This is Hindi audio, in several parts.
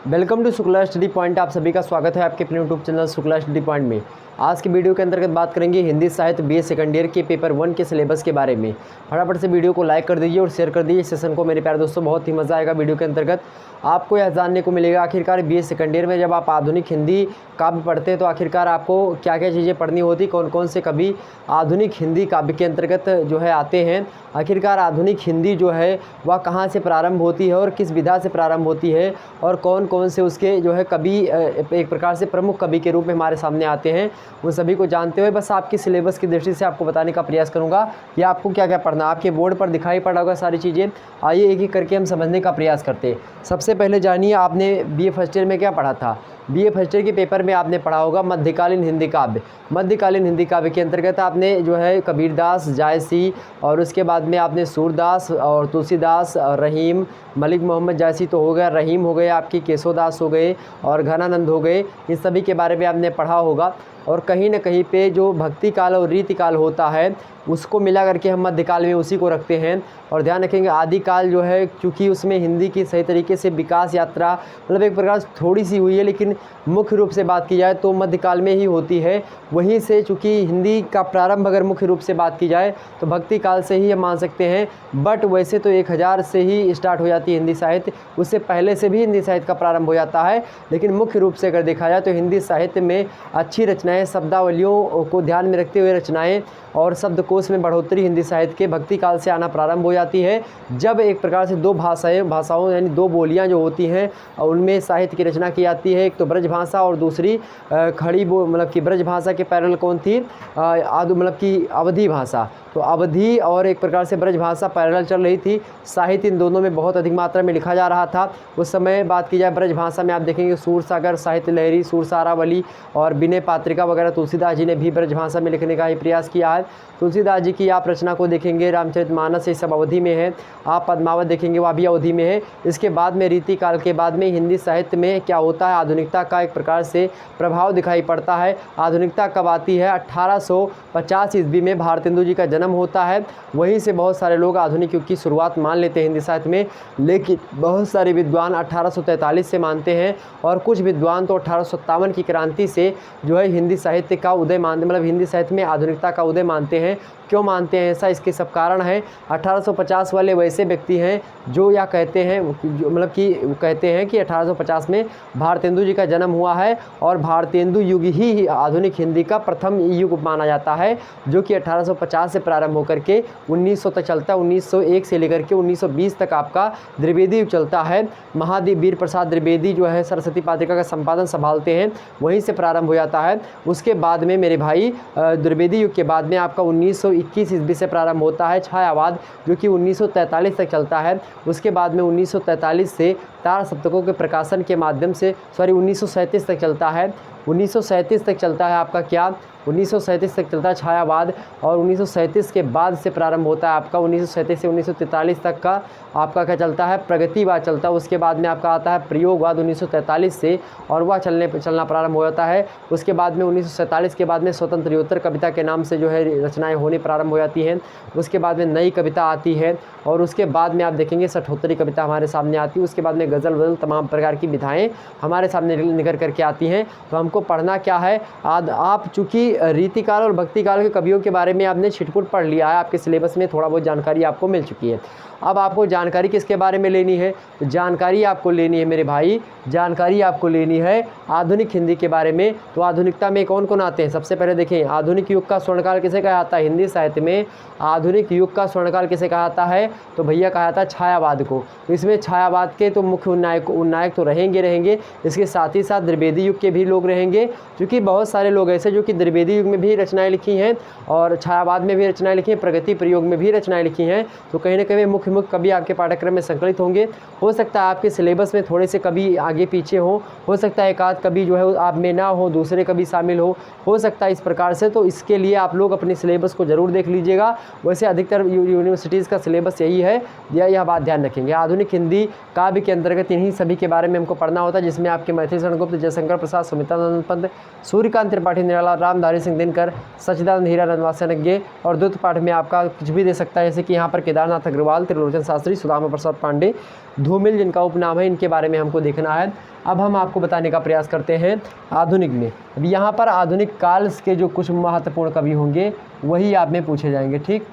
Welcome to Shukla Study Point. आप सभी का स्वागत है आपके अपने YouTube channel Shukla Study Point में। आज की वीडियो के अंतर्गत बात करेंगे हिंदी साहित्य बीए सेकंड ईयर के पेपर 1 के सिलेबस के बारे में। फटाफट से वीडियो को लाइक कर दीजिए और शेयर कर दीजिए सेशन को मेरे प्यारे दोस्तों। बहुत ही मज़ा आएगा वीडियो के अंतर्गत। आपको यह जानने को मिलेगा आखिरकार बीए सेकंड ईयर में जब आप आधुनिक हिंदी काव्य पढ़ते हैं तो आखिरकार आपको क्या क्या चीज़ें पढ़नी होती, कौन कौन से कवि आधुनिक हिंदी काव्य के अंतर्गत जो है आते हैं। आखिरकार आधुनिक हिंदी जो है वह कहाँ से प्रारंभ होती है और किस विधा से प्रारंभ होती है, और कौन कौन से उसके जो है कवि एक प्रकार से प्रमुख कवि के रूप में हमारे सामने आते हैं, उन सभी को जानते हुए बस आपकी सिलेबस की दृष्टि से आपको बताने का प्रयास करूंगा कि आपको क्या क्या पढ़ना। आपके बोर्ड पर दिखाई पड़ा होगा सारी चीज़ें। आइए एक एक करके हम समझने का प्रयास करते हैं। सबसे पहले जानिए आपने बीए फर्स्ट ईयर में क्या पढ़ा था। बीए फर्स्ट ईयर के पेपर में आपने पढ़ा होगा मध्यकालीन हिंदी काव्य। मध्यकालीन हिंदी काव्य के अंतर्गत आपने जो है कबीरदास, जायसी और उसके बाद में आपने सूरदास और तुलसीदास और रहीम, मलिक मोहम्मद जायसी तो हो गया, रहीम हो गए, आपकी केशवदास हो गए और घनानंद हो गए, इन सभी के बारे में आपने पढ़ा होगा। और कहीं न कहीं पे जो भक्ति काल और रीति काल होता है उसको मिला करके हम मध्यकाल में उसी को रखते हैं। और ध्यान रखेंगे आदिकाल जो है क्योंकि उसमें हिंदी की सही तरीके से विकास यात्रा मतलब एक प्रकार से थोड़ी सी हुई है, लेकिन मुख्य रूप से बात की जाए तो मध्यकाल में ही होती है। वहीं से चूँकि हिंदी का प्रारंभ अगर मुख्य रूप से बात की जाए तो भक्ति काल से ही हम मान सकते हैं। बट वैसे तो 1000 से ही स्टार्ट हो जाती है हिंदी साहित्य, उससे पहले से भी हिंदी साहित्य का प्रारंभ हो जाता है। लेकिन मुख्य रूप से अगर देखा जाए तो हिंदी साहित्य में अच्छी रचनाएँ, शब्दावलियों को ध्यान में रखते हुए रचनाएँ और शब्दकोश में बढ़ोतरी हिंदी साहित्य के भक्ति काल से आना प्रारंभ हो जाती है, जब एक प्रकार से दो भाषाओं यानी दो बोलियां जो होती हैं उनमें साहित्य की रचना की जाती है। एक तो ब्रज भाषा और दूसरी खड़ी मतलब कि ब्रज भाषा के पैरेलल कौन थी, मतलब कि अवधी भाषा। तो अवधी और एक प्रकार से ब्रज भाषा पैरेलल चल रही थी। साहित्य इन दोनों में बहुत अधिक मात्रा में लिखा जा रहा था उस समय। बात की जाए ब्रज भाषा में आप देखेंगे सूरसागर, साहित्य लहरी, सूरसारावली और विनय पात्रिका वगैरह तुलसीदास जी ने भी ब्रज भाषा में लिखने का ही प्रयास किया है। तुलसीदास जी की आप रचना को देखेंगे रामचरितमानस, ये सब अवधि में है। आप पद्मावत देखेंगे वह भी अवधि में है। इसके बाद में रीति काल के बाद में हिंदी साहित्य में क्या होता है, आधुनिकता का एक प्रकार से प्रभाव दिखाई पड़ता है। आधुनिकता कब आती है, 1850 ईस्वी में भारतेंदु जी का जन्म होता है। वहीं से बहुत सारे लोग आधुनिक युग की शुरुआत मान लेते हैं हिंदी साहित्य में, लेकिन बहुत सारे विद्वान 1843 से मानते हैं और कुछ विद्वान तो 1857 की क्रांति से जो है हिंदी साहित्य का उदय मानते, मतलब हिंदी साहित्य में आधुनिकता का उदय मानते हैं। क्यों मानते हैं ऐसा, इसके सब कारण है। 1850 वाले वैसे व्यक्ति हैं जो यह कहते हैं, मतलब कि कहते हैं कि 1850 में भारतेंदु जी का जन्म हुआ है और भारतेंदु युग ही आधुनिक हिंदी का प्रथम युग माना जाता है, जो कि 1850 से प्रारंभ होकर के 1900 तक चलता है। 1901 से लेकर के 1920 तक आपका द्विवेदी युग चलता है। महादेव वीर प्रसाद द्विवेदी जो है सरस्वती पात्रिका का संपादन संभालते हैं, वहीं से प्रारंभ हो जाता है। उसके बाद में मेरे भाई द्विवेदी युग के बाद में आपका 1921 ईस्वी से प्रारंभ होता है छायावाद, जो कि 1943 तक चलता है। उसके बाद में 1943 से तार सप्तकों के प्रकाशन के माध्यम से 1937 तक चलता है। 1937 तक चलता है आपका क्या, 1937 तक चलता है छायावाद। और 1937 के बाद से प्रारंभ होता है आपका 1937 से 1943 तक का आपका क्या चलता है, प्रगतिवाद चलता है। उसके बाद में आपका आता है प्रयोगवाद 1943 से, और वह चलना प्रारंभ हो जाता है। उसके बाद में 1947 के बाद में स्वतंत्रोत्तर कविता के नाम से जो है रचनाएं होनी प्रारंभ हो जाती हैं। उसके बाद में नई कविता आती है और उसके बाद में आप देखेंगे सठोत्तरी कविता हमारे सामने आती है। उसके बाद में गज़ल वज़ल तमाम प्रकार की विधाएँ हमारे सामने निकल करके आती हैं। तो हमको पढ़ना क्या है, आप चूँकि रीतिकाल और भक्ति काल के कवियों के बारे में आपने छिटपुट पढ़ लिया है, आपके सिलेबस में थोड़ा बहुत जानकारी आपको मिल चुकी है। अब आपको जानकारी किसके बारे में लेनी है, तो जानकारी आपको लेनी है मेरे भाई, जानकारी आपको लेनी है आधुनिक हिंदी के बारे में। तो आधुनिकता में कौन कौन आते हैं, सबसे पहले देखें आधुनिक युग का स्वर्णकाल किसे कहा जाता है हिंदी साहित्य में। आधुनिक युग का स्वर्णकाल किसे कहा जाता है, तो भैया कहा जाता है छायावाद को। तो इसमें छायावाद के तो मुख्य उन्नायक तो रहेंगे, इसके साथ ही साथ द्विवेदी युग के भी लोग रहेंगे, क्योंकि बहुत सारे लोग ऐसे जो कि द्विवेदी युग में भी रचनाएं लिखी हैं और छायावाद में भी रचनाएं लिखी हैं, प्रगति प्रयोग में भी रचनाएं लिखी हैं। तो कहीं ना कहीं मुख्य कवि आपके पाठ्यक्रम में संकलित होंगे। हो सकता है आपके सिलेबस में थोड़े से कवि आगे पीछे हो सकता है एक आध कवि जो है आप में ना हो, दूसरे कवि शामिल हो सकता है इस प्रकार से। तो इसके लिए आप लोग अपने सिलेबस को जरूर देख लीजिएगा। वैसे अधिकतर यूनिवर्सिटीज़ का सिलेबस यही है, यह बात ध्यान रखेंगे। आधुनिक हिंदी काव्य के अंतर्गत इन्हीं सभी के बारे में हमको पढ़ना होता है, जिसमें आपके मैथिली शरण गुप्त, जयशंकर प्रसाद, सुमित्रानंद पंत, सूर्यकांत त्रिपाठी, निराला रामधारी मुरारी सिंह दिनकर, सच्चिदानंद हीरा रनवासनज्ञ, और द्वितीय पाठ में आपका कुछ भी दे सकता है, जैसे कि यहाँ पर केदारनाथ अग्रवाल, त्रिलोचन शास्त्री, सुदामा प्रसाद पांडे, धूमिल जिनका उपनाम है, इनके बारे में हमको देखना है। अब हम आपको बताने का प्रयास करते हैं आधुनिक में। अब यहाँ पर आधुनिक काल के जो कुछ महत्वपूर्ण कवि होंगे वही आप में पूछे जाएंगे, ठीक,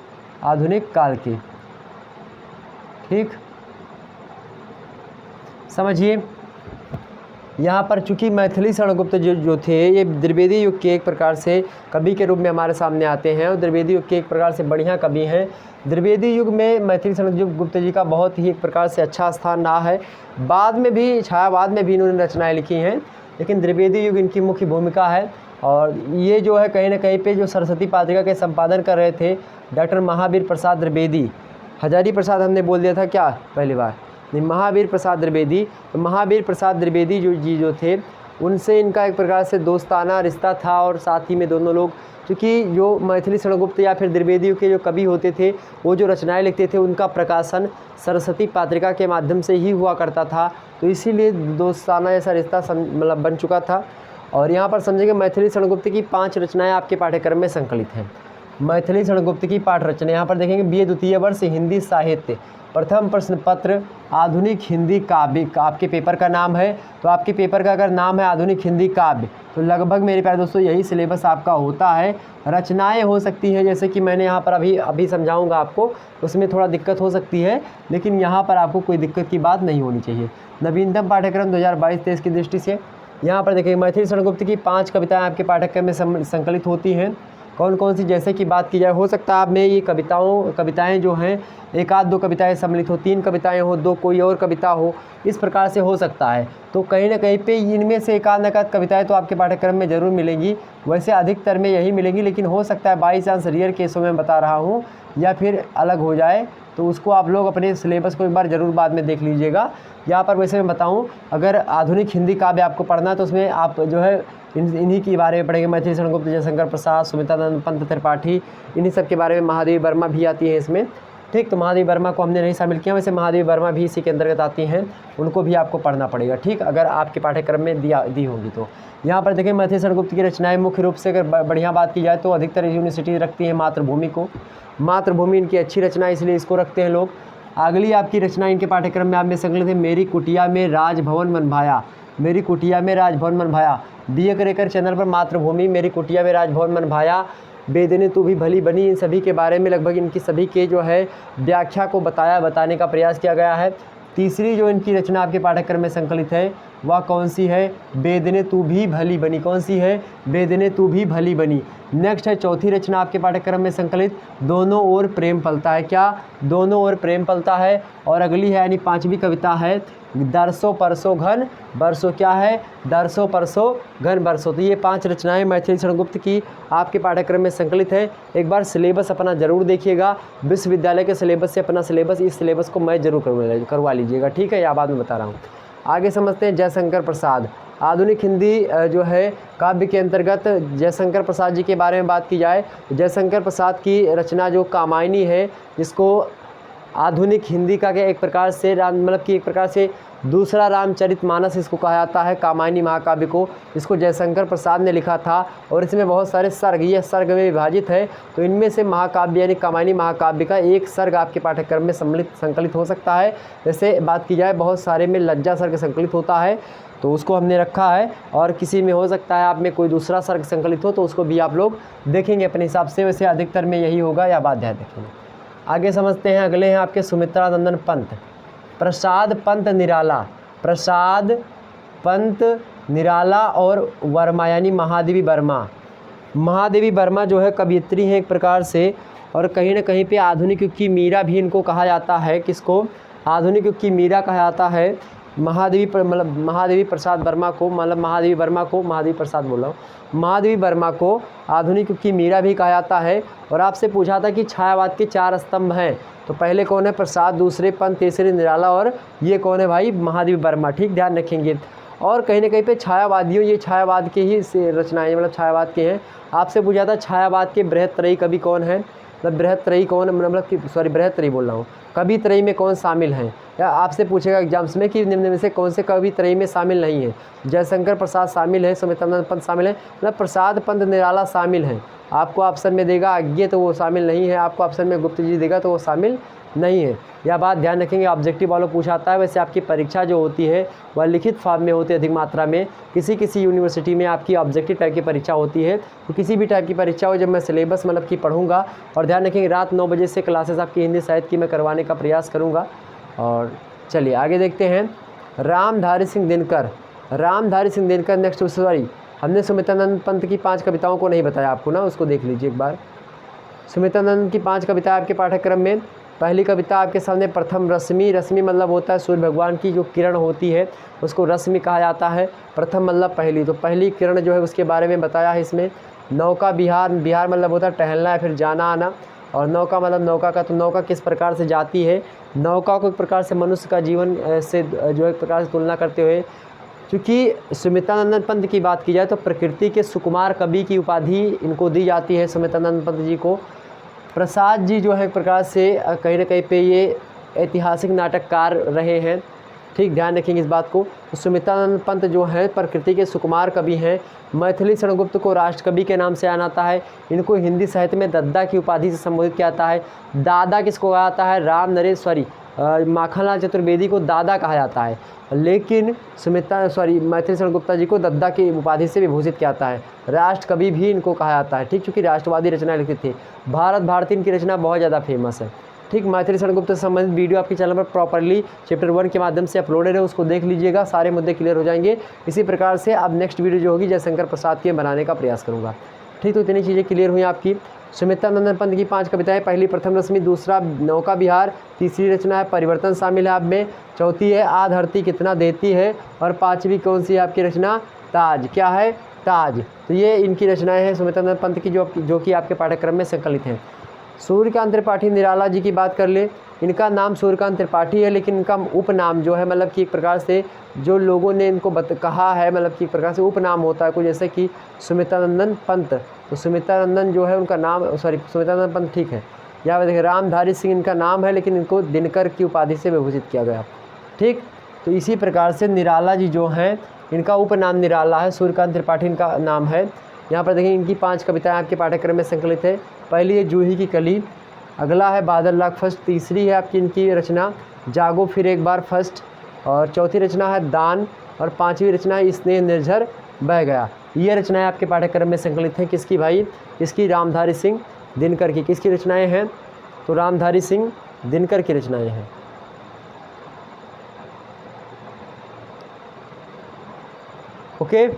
आधुनिक काल के, ठीक। समझिए, यहाँ पर चूंकि मैथिली शरणगुप्त जो थे ये द्विवेदी युग के एक प्रकार से कवि के रूप में हमारे सामने आते हैं और द्विवेदी युग के एक प्रकार से बढ़िया कवि हैं। द्विवेदी युग में मैथिली शरणगुप्त जी का बहुत ही एक प्रकार से अच्छा स्थान रहा है। बाद में भी, छायावाद में भी इन्होंने रचनाएँ लिखी हैं, लेकिन द्विवेदी युग इनकी मुख्य भूमिका है। और ये जो है कहीं ना कहीं पे जो सरस्वती पात्रिका के संपादन कर रहे थे डॉक्टर महावीर प्रसाद द्विवेदी, हजारी प्रसाद हमने बोल दिया था क्या पहली बार, नहीं, महावीर प्रसाद द्विवेदी। तो महावीर प्रसाद द्विवेदी जो थे उनसे इनका एक प्रकार से दोस्ताना रिश्ता था, और साथ ही में दोनों लोग, क्योंकि जो मैथिली शरणगुप्त या फिर द्विवेदी के जो कवि होते थे वो जो रचनाएं लिखते थे उनका प्रकाशन सरस्वती पात्रिका के माध्यम से ही हुआ करता था, तो इसीलिए दोस्ताना ऐसा रिश्ता मतलब बन चुका था। और यहाँ पर समझेंगे मैथिली शरणगुप्त की 5 रचनाएँ आपके पाठ्यक्रम में संकलित हैं। मैथिली शरणगुप्त की पाठ रचना यहाँ पर देखेंगे, BA द्वितीय वर्ष हिंदी साहित्य, प्रथम प्रश्न पत्र आधुनिक हिंदी काव्य आपके पेपर का नाम है। तो आपके पेपर का अगर नाम है आधुनिक हिंदी काव्य, तो लगभग मेरे प्यारे दोस्तों यही सिलेबस आपका होता है। रचनाएं हो सकती हैं जैसे कि मैंने यहाँ पर अभी समझाऊंगा आपको, उसमें थोड़ा दिक्कत हो सकती है, लेकिन यहाँ पर आपको कोई दिक्कत की बात नहीं होनी चाहिए। नवीनतम पाठ्यक्रम 2022-23 की दृष्टि से यहाँ पर देखिए मैथिली शरणगुप्त की 5 कविताएँ आपके पाठ्यक्रम में संकलित होती हैं। कौन कौन सी, जैसे कि बात की जाए, हो सकता है आप में ये कविताएं जो हैं 1-2 कविताएं सम्मिलित हो, 3 कविताएं हो, 2 कोई और कविता हो, इस प्रकार से हो सकता है। तो कहीं ना कहीं पे इनमें से एकाध कविताएं तो आपके पाठ्यक्रम में ज़रूर मिलेंगी, वैसे अधिकतर में यही मिलेंगी, लेकिन हो सकता है बाई चांस रियर केसों में बता रहा हूँ या फिर अलग हो जाए, तो उसको आप लोग अपने सिलेबस को एक बार ज़रूर बाद में देख लीजिएगा। यहाँ पर वैसे मैं बताऊँ, अगर आधुनिक हिंदी काव्य आपको पढ़ना है तो उसमें आप जो है इन्हीं के बारे में पढ़ेंगे, मैथिली शरणगुप्त, जयशंकर प्रसाद, सुमित्रानंद पंत त्रिपाठी, इन्हीं सब के बारे में। महादेवी वर्मा भी आती है इसमें, ठीक। तो महादेवी वर्मा को हमने नहीं शामिल किया, वैसे महादेवी वर्मा भी इसी के अंतर्गत आती हैं, उनको भी आपको पढ़ना पड़ेगा, ठीक, अगर आपके पाठ्यक्रम में दी होंगी तो। यहाँ पर देखें मैथिली शरणगुप्त की रचनाएं मुख्य रूप से अगर बढ़िया बात की जाए तो अधिकतर यूनिवर्सिटी रखती है मातृभूमि को, मातृभूमि इनकी अच्छी रचना है इसलिए इसको रखते हैं लोग। अगली आपकी रचना इनके पाठ्यक्रम में आप में संकलित है, मेरी कुटिया में राजभवन मन भाया, मेरी कुटिया में राजभवन मन भाया। BA करेकर चैनल पर मातृभूमि, मेरी कुटिया में राजभवन मन भाया, बेदने तू भी भली बनी, इन सभी के बारे में लगभग इनकी सभी के जो है व्याख्या को बताने का प्रयास किया गया है। तीसरी जो इनकी रचना आपके पाठ्यक्रम में संकलित है वह कौन सी है, बेदने तू भी भली बनी, कौन सी है, बेदने तू भी भली बनी। नेक्स्ट है चौथी रचना आपके पाठ्यक्रम में संकलित, दोनों ओर प्रेम पलता है, क्या, दोनों ओर प्रेम पलता है। और अगली है यानी 5वीं कविता है, दरसों परसों घन बरसों, क्या है, दरसों परसों घन बरसों। तो ये 5 रचनाएं मैथिली शरणगुप्त की आपके पाठ्यक्रम में संकलित है। एक बार सिलेबस अपना ज़रूर देखिएगा, विश्वविद्यालय के सिलेबस से अपना सिलेबस, इस सिलेबस को मैं जरूर करवा लीजिएगा, ठीक है, या बाद में बता रहा हूँ। आगे समझते हैं जयशंकर प्रसाद, आधुनिक हिंदी जो है काव्य के अंतर्गत जयशंकर प्रसाद जी के बारे में बात की जाए, जयशंकर प्रसाद की रचना जो कामायनी है, जिसको आधुनिक हिंदी का एक प्रकार से मतलब कि एक प्रकार से दूसरा रामचरितमानस इसको कहा जाता है, कामायनी महाकाव्य को, इसको जयशंकर प्रसाद ने लिखा था। और इसमें बहुत सारे सर्ग, ये सर्ग में विभाजित है, तो इनमें से महाकाव्य यानी कामायनी महाकाव्य का एक सर्ग आपके पाठ्यक्रम में संकलित हो सकता है। जैसे बात की जाए बहुत सारे में लज्जा सर्ग संकलित होता है, तो उसको हमने रखा है, और किसी में हो सकता है आप में कोई दूसरा सर्ग संकलित हो, तो उसको भी आप लोग देखेंगे अपने हिसाब से, वैसे अधिकतर में यही होगा, या बात ध्यान रखेंगे। आगे समझते हैं, अगले हैं आपके सुमित्रानंदन पंत, प्रसाद पंत निराला, प्रसाद पंत निराला और वर्मा यानी महादेवी वर्मा। महादेवी वर्मा जो है कवियत्री हैं एक प्रकार से, और कहीं ना कहीं पे आधुनिक युग की मीरा भी इनको कहा जाता है, किसको, आधुनिक युग की मीरा कहा जाता है। महादेवी प्रसाद वर्मा को, मतलब महादेवी प्रसाद बोल रहा हूँ, महादेवी वर्मा को आधुनिक युग की मीरा भी कहा जाता है। और आपसे पूछा था कि छायावाद के 4 स्तंभ हैं, तो पहले कौन है, प्रसाद, दूसरे पंत, तीसरे निराला, और ये कौन है भाई, महादेवी वर्मा, ठीक, ध्यान रखेंगे। और कहीं ना कहीं पे छायावादियों, ये छायावाद के ही रचनाएं, मतलब छायावाद के हैं। आपसे पूछा था छायावाद के बृहत्तरयी कवि कौन है, मतलब बृहत्त्रयी कौन, मतलब कि सॉरी बृहत्त्रयी बोल रहा हूँ, कवित्रयी में कौन शामिल हैं, या आपसे पूछेगा एग्जाम्स में कि निम्न में से कौन से कवित्रयी में शामिल नहीं है। जयशंकर प्रसाद शामिल है, सुमित्रानंद पंत शामिल है, मतलब प्रसाद पंत निराला शामिल हैं। आपको ऑप्शन में देगा अज्ञे तो वो शामिल नहीं है, आपको ऑप्शन में गुप्त जी देगा तो वो शामिल नहीं है। यह बात ध्यान रखेंगे, ऑब्जेक्टिव वालों पूछा आता है। वैसे आपकी परीक्षा जो होती है वह लिखित फॉर्म में होती है अधिक मात्रा में। किसी यूनिवर्सिटी में आपकी ऑब्जेक्टिव टाइप की परीक्षा होती है, तो किसी भी टाइप की परीक्षा हो, जब मैं सिलेबस मतलब कि पढ़ूंगा, और ध्यान रखेंगे रात 9 बजे से क्लासेस आपकी हिंदी साहित्य की मैं करवाने का प्रयास करूँगा। और चलिए आगे देखते हैं। रामधारी सिंह दिनकर नेक्स्ट, सॉरी हमने सुमित्रानंद पंत की 5 कविताओं को नहीं बताया आपको ना, उसको देख लीजिए एक बार। सुमित्रानंद की 5 कविताएं आपके पाठ्यक्रम में। पहली कविता आपके सामने प्रथम रश्मि, रश्मि मतलब होता है सूर्य भगवान की जो किरण होती है उसको रश्मि कहा जाता है। प्रथम मतलब पहली, तो पहली किरण जो है उसके बारे में बताया है इसमें। नौका विहार, विहार मतलब होता है टहलना या फिर जाना आना, और नौका मतलब नौका का, तो नौका किस प्रकार से जाती है। नौका को एक प्रकार से मनुष्य का जीवन से जो एक प्रकार से तुलना करते हुए, क्योंकि सुमित्रानंद पंत की बात की जाए तो प्रकृति के सुकुमार कवि की उपाधि इनको दी जाती है सुमित्रानंद पंत जी को। प्रसाद जी जो है एक प्रकार से कहीं ना कहीं पे ये ऐतिहासिक नाटककार रहे हैं, ठीक ध्यान रखेंगे इस बात को। तो सुमित्रानंद पंत जो हैं प्रकृति के सुकुमार कवि हैं। मैथिली शरणगुप्त को राष्ट्रकवि के नाम से जाना जाता है। इनको हिंदी साहित्य में दद्दा की उपाधि से संबोधित किया जाता है। दादा किसको कहा जाता है, माखनलाल चतुर्वेदी को दादा कहा जाता है, लेकिन मैथिली शरणगुप्ता जी को दद्दा की उपाधि से विभूषित किया जाता है। राष्ट्रकवि भी इनको कहा जाता है, ठीक, चूँकि राष्ट्रवादी रचना लिखते थे। भारत भारती इनकी रचना बहुत ज़्यादा फेमस है, ठीक। मैथिली शरणगुप्त से संबंधित वीडियो आपके चैनल पर प्रॉपरली चैप्टर 1 के माध्यम से अपलोडेड है, उसको देख लीजिएगा, सारे मुद्दे क्लियर हो जाएंगे। इसी प्रकार से अब नेक्स्ट वीडियो जो होगी जयशंकर प्रसाद की बनाने का प्रयास करूँगा, ठीक। तो इतनी चीज़ें क्लियर हुई आपकी। सुमित्रानंद पंत की 5 कविताएं, पहली प्रथम रश्मि, दूसरा नौका विहार, तीसरी रचना है परिवर्तन शामिल है आप में, चौथी है आ धरती कितना देती है, और 5वीं कौन सी है आपकी रचना, ताज। क्या है, ताज। तो ये इनकी रचनाएं हैं सुमित्रानंद पंत की जो कि आपके पाठ्यक्रम में संकलित हैं। सूर्यकांत त्रिपाठी निराला जी की बात कर ले, इनका नाम सूर्यकांत त्रिपाठी है, लेकिन इनका उपनाम जो है मतलब कि एक प्रकार से जो लोगों ने इनको कहा है, मतलब कि एक प्रकार से उपनाम होता है कुछ, जैसे कि सुमित्रानंदन पंत, तो सुमित्रानंदन जो है उनका नाम, सुमित्रानंद पंत ठीक है। यहाँ पर देखिए रामधारी सिंह इनका नाम है, लेकिन इनको दिनकर की उपाधि से विभूषित किया गया, ठीक। तो इसी प्रकार से निराला जी जो हैं इनका उपनाम निराला है, सूर्यकांत त्रिपाठी इनका नाम है। यहाँ पर देखिए इनकी 5 कविताएं आपके पाठ्यक्रम में संकलित है। पहली है जूही की कली, अगला है बादल लाख फर्स्ट, तीसरी है आपकी इनकी रचना जागो फिर एक बार फर्स्ट, और चौथी रचना है दान, और 5वीं रचना है स्नेह निर्झर बह गया। ये रचनाएं आपके पाठ्यक्रम में संकलित हैं। किसकी भाई, इसकी रामधारी सिंह दिनकर की। किसकी रचनाएं हैं, तो रामधारी सिंह दिनकर की रचनाएं हैं। ओके,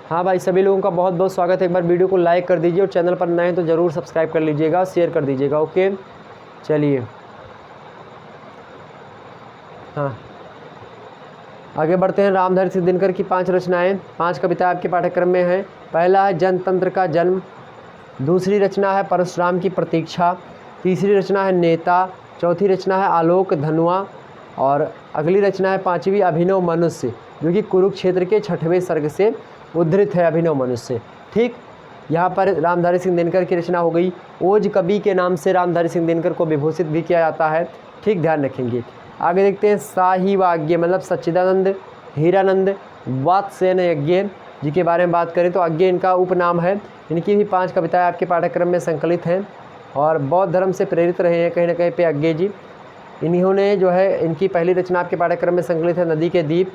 हाँ भाई, सभी लोगों का बहुत बहुत स्वागत है। एक बार वीडियो को लाइक कर दीजिए, और चैनल पर नए हैं तो ज़रूर सब्सक्राइब कर लीजिएगा, शेयर कर दीजिएगा। ओके, चलिए हाँ आगे बढ़ते हैं। रामधारी सिंह दिनकर की 5 रचनाएं, 5 कविताएं आपके पाठ्यक्रम में हैं। पहला है जनतंत्र का जन्म, दूसरी रचना है परशुराम की प्रतीक्षा, तीसरी रचना है नेता, चौथी रचना है आलोक धनुआ, और अगली रचना है 5वीं अभिनव मनुष्य, जो कि कुरुक्षेत्र के 6वें सर्ग से उद्धृत है। अभिनव मनुष्य, ठीक। यहाँ पर रामधारी सिंह दिनकर की रचना हो गई। ओज कवि के नाम से रामधारी सिंह दिनकर को विभूषित भी किया जाता है, ठीक, ध्यान रखेंगे। आगे देखते हैं साहिवाग्य मतलब सच्चिदानंद हीरानंद वात्स्ययन यज्ञ जी के बारे में बात करें तो अज्ञे इनका उपनाम है। इनकी भी 5 कविताएं आपके पाठ्यक्रम में संकलित हैं, और बौद्ध धर्म से प्रेरित रहे हैं कहीं ना कहीं पे अज्ञे जी। इन्होंने जो है इनकी पहली रचना आपके पाठ्यक्रम में संकलित है नदी के द्वीप,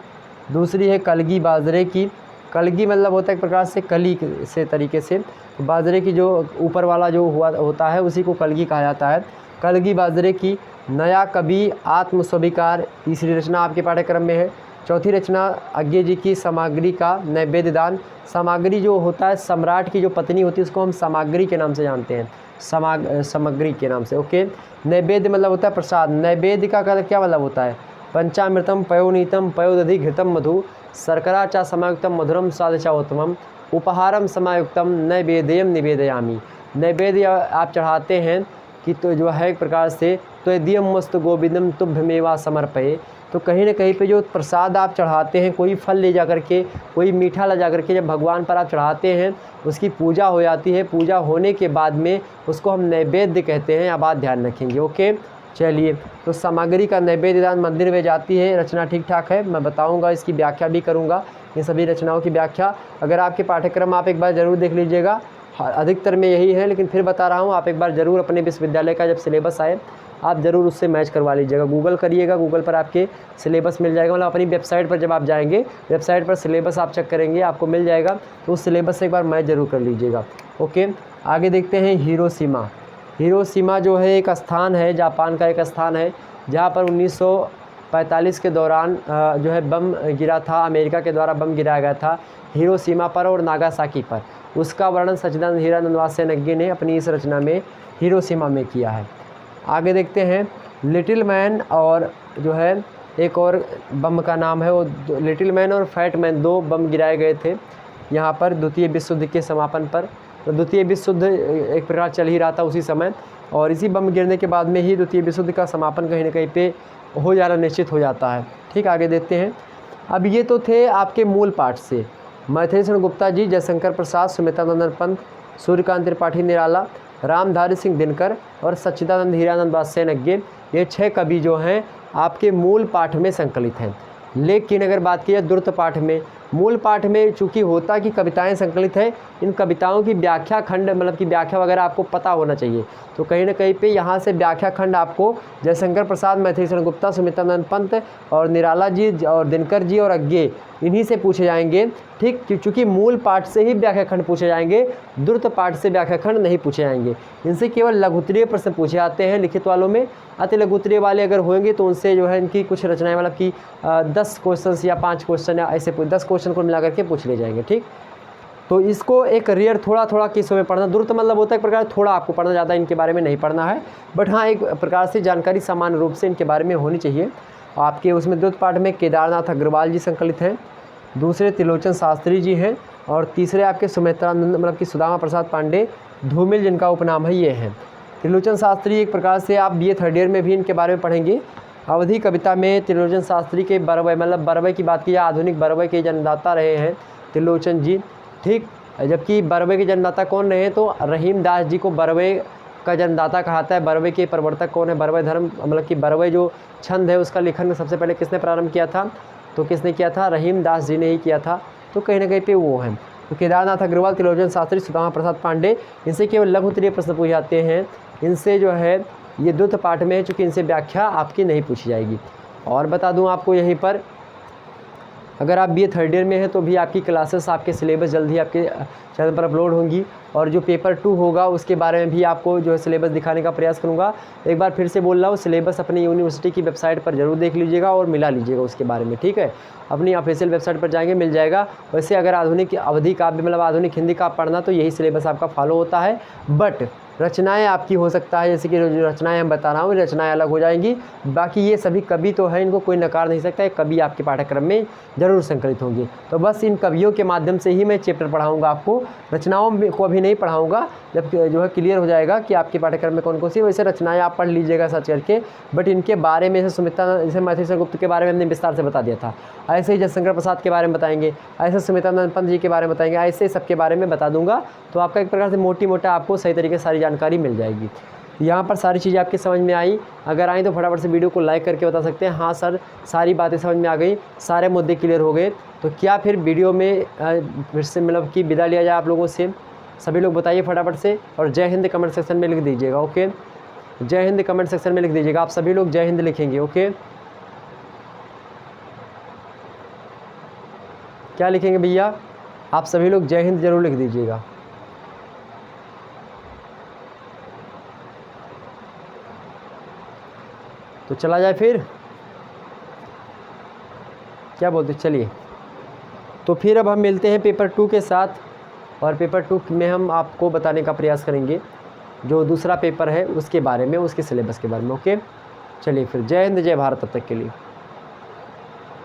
दूसरी है कलगी बाजरे की। कलगी मतलब होता है एक प्रकार से कली से तरीके से, बाजरे की जो ऊपर वाला जो होता है उसी को कलगी कहा जाता है। कलगी बाजरे की। नया कवि आत्मस्वीकार तीसरी रचना आपके पाठ्यक्रम में है। चौथी रचना अज्ञे जी की सामग्री का नैवेद्य दान। सामग्री जो होता है सम्राट की जो पत्नी होती है उसको हम सामग्री के नाम से जानते हैं, सामग्री के नाम से। ओके, नैवेद्य मतलब होता है प्रसाद। नैवेद्य का क्या मतलब होता है, पंचामृतम पयोनीतम पयोदधि घृतम मधु शर्करा चा समायुक्तम मधुरम स्वाद चा उत्तमम उपहारम समायुक्तम नैवेद्यम निवेदयामी। नैवेद्य आप चढ़ाते हैं कि तो जो है एक प्रकार से तो यदीयम मस्त गोविंदम तुभ्यमेवा समर्पये, तो कहीं ना कहीं पे जो प्रसाद आप चढ़ाते हैं, कोई फल ले जा करके, कोई मीठा ले जा करके जब भगवान पर आप चढ़ाते हैं, उसकी पूजा हो जाती है। पूजा होने के बाद में उसको हम नैवेद्य कहते हैं। अब आप ध्यान रखेंगे। ओके, चलिए, तो सामग्री का नैवेद्य दान मंदिर में जाती है। रचना ठीक ठाक है, मैं बताऊंगा, इसकी व्याख्या भी करूंगा, इन सभी रचनाओं की व्याख्या। अगर आपके पाठ्यक्रम आप एक बार ज़रूर देख लीजिएगा, अधिकतर में यही है, लेकिन फिर बता रहा हूँ, आप एक बार ज़रूर अपने विश्वविद्यालय का जब सिलेबस आए आप ज़रूर उससे मैच करवा लीजिएगा। गूगल करिएगा, गूगल पर आपके सिलेबस मिल जाएगा। मतलब अपनी वेबसाइट पर जब आप जाएंगे, वेबसाइट पर सिलेबस आप चेक करेंगे, आपको मिल जाएगा, तो उस सिलेबस से एक बार मैच ज़रूर कर लीजिएगा। ओके, आगे देखते हैं हिरोशिमा। हिरोशिमा जो है एक स्थान है, जापान का एक स्थान है, जहाँ पर 1945 के दौरान जो है बम गिरा था, अमेरिका के द्वारा बम गिराया गया था हिरोशिमा पर और नागासाकी पर। उसका वर्णन सच्चिदानंद हीरानंद वात्स्ययज्ञ ने अपनी इस रचना में हिरोशिमा में किया है। आगे देखते हैं लिटिल मैन, और जो है एक और बम का नाम है वो लिटिल मैन और फैट मैन, 2 बम गिराए गए थे यहाँ पर द्वितीय विश्व युद्ध के समापन पर। तो द्वितीय विश्व युद्ध एक प्रकार चल ही रहा था उसी समय, और इसी बम गिरने के बाद में ही द्वितीय विश्व युद्ध का समापन कहीं ना कहीं पे हो जाना निश्चित हो जाता है। ठीक, आगे देखते हैं। अब ये तो थे आपके मूल पाठ से, मैथिलीशरण गुप्ता जी, जयशंकर प्रसाद, सुमित्रानंदन पंत, सूर्यकांत त्रिपाठी निराला, रामधारी सिंह दिनकर और सच्चिदानंद हीरानंद वात्स्ययज्ञ, ये 6 कवि जो हैं आपके मूल पाठ में संकलित हैं। लेकिन अगर बात की जाए द्रुत पाठ में, मूल पाठ में चूँकि होता कि कविताएं संकलित है, इन कविताओं की व्याख्या खंड मतलब की व्याख्या वगैरह आपको पता होना चाहिए। तो कहीं ना कहीं पे यहाँ से व्याख्या खंड आपको जयशंकर प्रसाद, मैथिलीशरण गुप्ता, सुमित्रानंद पंत और निराला जी और दिनकर जी और अज्ञे, इन्हीं से पूछे जाएंगे। ठीक, चूँकि मूल पाठ से ही व्याख्या खंड पूछे जाएंगे, द्रुत पाठ से व्याख्या खंड नहीं पूछे जाएंगे। इनसे केवल लघुत्तरीय प्रश्न पूछे जाते हैं लिखित वालों में। अति लघुत्तरीय वाले अगर होंगे तो उनसे जो है इनकी कुछ रचनाएं मतलब कि 10 क्वेश्चन या 5 क्वेश्चन या ऐसे 10 क्वेश्चन को मिला करके पूछ ले जाएंगे। ठीक, तो इसको एक रेयर थोड़ा थोड़ा किस्सों में पढ़ना। द्रुत मतलब होता है एक प्रकार थोड़ा आपको पढ़ना, ज़्यादा इनके बारे में नहीं पढ़ना है, बट हाँ एक प्रकार से जानकारी सामान्य रूप से इनके बारे में होनी चाहिए। आपके उसमें द्रुत पाठ में केदारनाथ अग्रवाल जी संकलित हैं, दूसरे त्रिलोचन शास्त्री जी हैं, और तीसरे आपके सुमित्रानंद मतलब कि सुदामा प्रसाद पांडे धूमिल जिनका उपनाम है, ये हैं। त्रिलोचन शास्त्री एक प्रकार से आप BA 3rd ईयर में भी इनके बारे में पढ़ेंगे। अवधि कविता में त्रिलोचन शास्त्री के बरवै मतलब बरवै की बात की जाए, आधुनिक बरवै के जन्मदाता रहे हैं त्रिलोचन जी। ठीक, जबकि बरवै के जन्मदाता कौन रहे हैं तो रहीम दास जी को बरवै का जन्मदाता कहाता है। बरवै के प्रवर्तक कौन है? बरवै धर्म मतलब कि बरवै जो छंद है उसका लेखन सबसे पहले किसने प्रारंभ किया था? तो किसने किया था? रहीम दास जी ने ही किया था। तो कहीं ना कहीं पे वो हैं। तो केदारनाथ अग्रवाल, त्रिलोचन शास्त्री, सुदामा प्रसाद पांडे, इनसे केवल लघु उत्तरीय प्रश्न पूछे जाते हैं। इनसे जो है ये द्रुत पाठ में है, चूँकि इनसे व्याख्या आपकी नहीं पूछी जाएगी। और बता दूं आपको यहीं पर, अगर आप BA 3rd ईयर में हैं तो भी आपकी क्लासेस आपके सिलेबस जल्द ही आपके चैनल पर अपलोड होंगी, और जो पेपर 2 होगा उसके बारे में भी आपको जो है सिलेबस दिखाने का प्रयास करूंगा। एक बार फिर से बोल रहा हूँ, सिलेबस अपनी यूनिवर्सिटी की वेबसाइट पर जरूर देख लीजिएगा और मिला लीजिएगा उसके बारे में। ठीक है, अपनी ऑफिशियल वेबसाइट पर जाएंगे मिल जाएगा। वैसे अगर आधुनिक अवधि काव्य मतलब आधुनिक हिंदी का पढ़ना तो यही सिलेबस आपका फॉलो होता है, बट रचनाएं आपकी हो सकता है जैसे कि जो रचनाएं हम बता रहा हूँ रचनाएं अलग हो जाएंगी। बाकी ये सभी कवि तो हैं, इनको कोई नकार नहीं सकता है, कवि आपके पाठ्यक्रम में जरूर संकलित होंगे। तो बस इन कवियों के माध्यम से ही मैं चैप्टर पढ़ाऊँगा आपको, रचनाओं को अभी नहीं पढ़ाऊँगा। जब जो है क्लियर हो जाएगा कि आपके पाठ्यक्रम में कौन कौन सी, वैसे रचनाएं आप पढ़ लीजिएगा सर्च करके, बट इनके बारे में जैसे जैसे मैथिलीशरण गुप्त के बारे में हमने विस्तार से बता दिया था, ऐसे ही जयशंकर प्रसाद के बारे में बताएंगे, ऐसे सुमित्रानंद पंत जी के बारे में बताएंगे, ऐसे सबके बारे में बता दूंगा। तो आपका एक प्रकार से मोटी मोटा आपको सही तरीके से सारी जानकारी मिल जाएगी। यहाँ पर सारी चीज़ें आपकी समझ में आई? अगर आई तो फटाफट से वीडियो को लाइक करके बता सकते हैं हाँ सर सारी बातें समझ में आ गई, सारे मुद्दे क्लियर हो गए। तो क्या फिर वीडियो में फिर से मतलब कि विदा लिया जाए आप लोगों से? सभी लोग बताइए फटाफट से, और जय हिंद कमेंट सेक्शन में लिख दीजिएगा। ओके, जय हिंद कमेंट सेक्शन में लिख दीजिएगा, आप सभी लोग जय हिंद लिखेंगे। ओके, क्या लिखेंगे भैया? आप सभी लोग जय हिंद जरूर लिख दीजिएगा। तो चला जाए फिर, क्या बोलते? चलिए, तो फिर अब हम मिलते हैं पेपर 2 के साथ, और पेपर 2 में हम आपको बताने का प्रयास करेंगे जो दूसरा पेपर है उसके बारे में, उसके सिलेबस के बारे में। ओके, चलिए फिर, जय हिंद जय भारत तब तक के लिए।